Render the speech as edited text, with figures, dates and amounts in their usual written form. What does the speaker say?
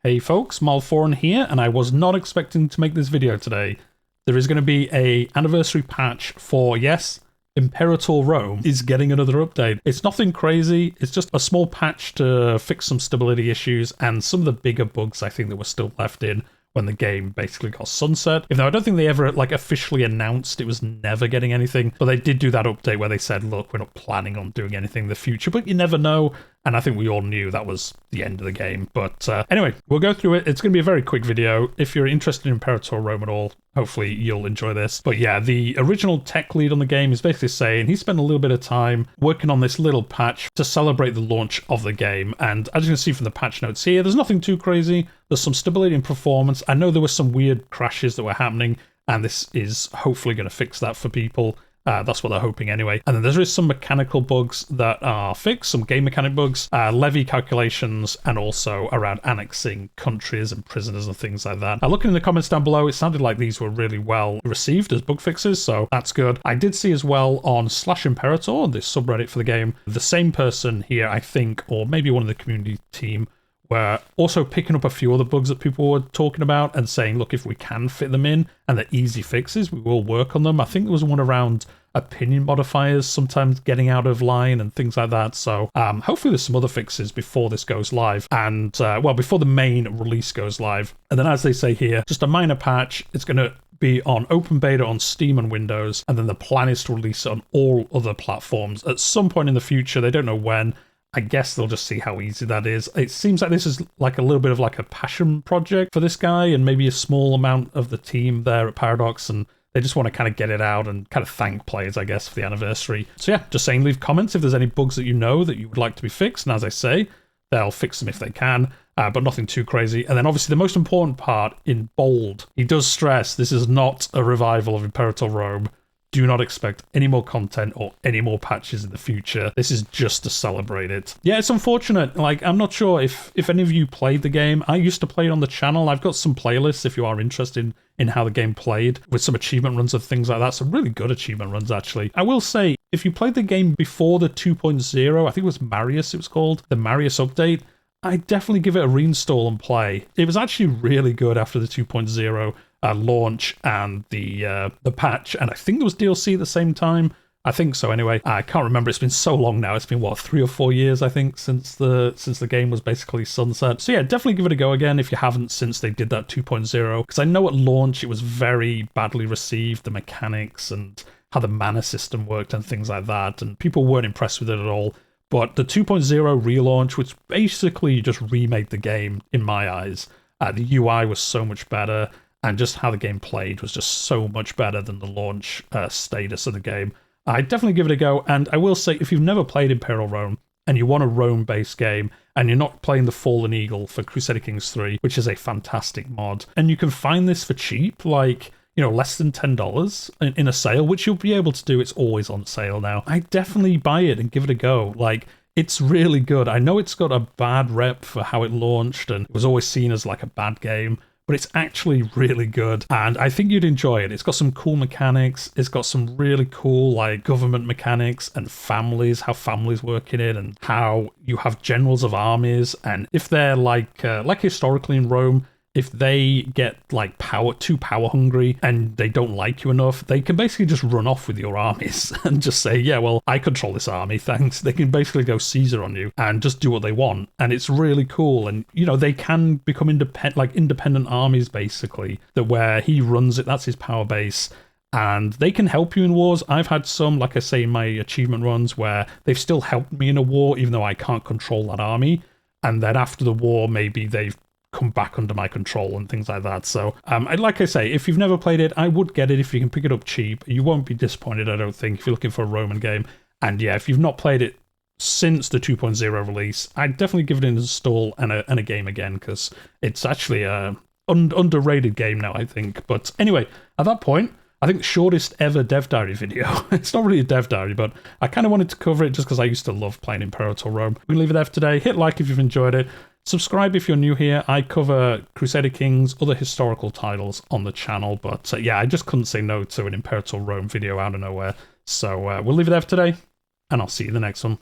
Hey folks, Malforian here, and I was not expecting to make this video today. There is going to be an anniversary patch for, yes, Imperator Rome is getting another update. It's nothing crazy, it's just a small patch to fix some stability issues and some of the bigger bugs I think that were still left in when the game basically got sunset. Even though I don't think they ever officially announced it was never getting anything, but they did do that update where they said, look, we're not planning on doing anything in the future, but you never know. And I think we all knew that was the end of the game. But anyway, we'll go through it. It's going to be a very quick video. If you're interested in Imperator Rome at all, hopefully you'll enjoy this. But yeah, the original tech lead on the game is basically saying he spent a little bit of time working on this little patch to celebrate the launch of the game. And as you can see from the patch notes here, there's nothing too crazy. There's some stability and performance. I know there were some weird crashes that were happening, and this is hopefully going to fix that for people. That's what they're hoping anyway. And then there is some mechanical bugs that are fixed, some game mechanic bugs, levy calculations, and also around annexing countries and prisoners and things like that. Looking in the comments down below, it sounded like these were really well received as bug fixes, so that's good. I did see as well on /Imperator, this subreddit for the game, the same person here, I think, or maybe one of the community team, were also picking up a few other bugs that people were talking about and saying, look, if we can fit them in and they're easy fixes, we will work on them. I think there was one around opinion modifiers sometimes getting out of line and things like that. So hopefully there's some other fixes before this goes live and, well, before the main release goes live. And then as they say here, just a minor patch. It's going to be on open beta on Steam and Windows, and then the plan is to release it on all other platforms at some point in the future. They don't know when. I guess they'll just see how easy that is. It seems like this is like a little bit of like a passion project for this guy and maybe a small amount of the team there at Paradox, and they just want to kind of get it out and kind of thank players, I guess, for the anniversary. So yeah, just saying, leave comments if there's any bugs that you know that you would like to be fixed, and as I say, they'll fix them if they can, but nothing too crazy. And then obviously the most important part, in bold, he does stress this is not a revival of Imperator Rome. Do not expect any more content or any more patches in the future. This is just to celebrate it. Yeah, it's unfortunate. Like, I'm not sure if any of you played the game. I used to play it on the channel. I've got some playlists if you are interested in how the game played, with some achievement runs and things like that. Some really good achievement runs, actually. I will say, if you played the game before the 2.0, I think it was Marius it was called, the Marius update, I definitely give it a reinstall and play. It was actually really good after the 2.0 launch and the patch, and I think there was DLC at the same time. I think so anyway. I can't remember. It's been so long now. It's been what, 3 or 4 years I think since the game was basically sunset. So yeah, definitely give it a go again if you haven't since they did that 2.0, because I know at launch it was very badly received, the mechanics and how the mana system worked and things like that, and people weren't impressed with it at all. But the 2.0 relaunch, which basically just remade the game in my eyes, the UI was so much better. And just how the game played was just so much better than the launch status of the game. I'd definitely give it a go, and I will say, if you've never played Imperial Rome, and you want a Rome-based game, and you're not playing the Fallen Eagle for Crusader Kings 3, which is a fantastic mod, and you can find this for cheap, like, you know, less than $10 in a sale, which you'll be able to do. It's always on sale now. I'd definitely buy it and give it a go. Like, it's really good. I know it's got a bad rep for how it launched, and it was always seen as like a bad game, but it's actually really good, and I think you'd enjoy it. It's got some cool mechanics, it's got some really cool like government mechanics and families, how families work in it, and how you have generals of armies, and if they're like historically in Rome, if they get like too power hungry and they don't like you enough, they can basically just run off with your armies and just say, yeah, well, I control this army, thanks. They can basically go Caesar on you and just do what they want. And it's really cool. And, you know, they can become independent armies, basically, that where he runs it, that's his power base. And they can help you in wars. I've had some, like I say, in my achievement runs where they've still helped me in a war, even though I can't control that army. And then after the war, maybe they've come back under my control and things like that. So like I say, if you've never played it, I would get it if you can pick it up cheap. You won't be disappointed, I don't think, if you're looking for a Roman game. And yeah, if you've not played it since the 2.0 release, I'd definitely give it an install and a game again, because it's actually a underrated game now, I think. But anyway, at that point, I think the shortest ever dev diary video. It's not really a dev diary, but I kind of wanted to cover it just because I used to love playing Imperator Rome. We're going to leave it there for today. Hit like if you've enjoyed it. Subscribe if you're new here. I cover Crusader Kings, other historical titles on the channel, but yeah, I just couldn't say no to an Imperator Rome video out of nowhere. So we'll leave it there for today, and I'll see you in the next one.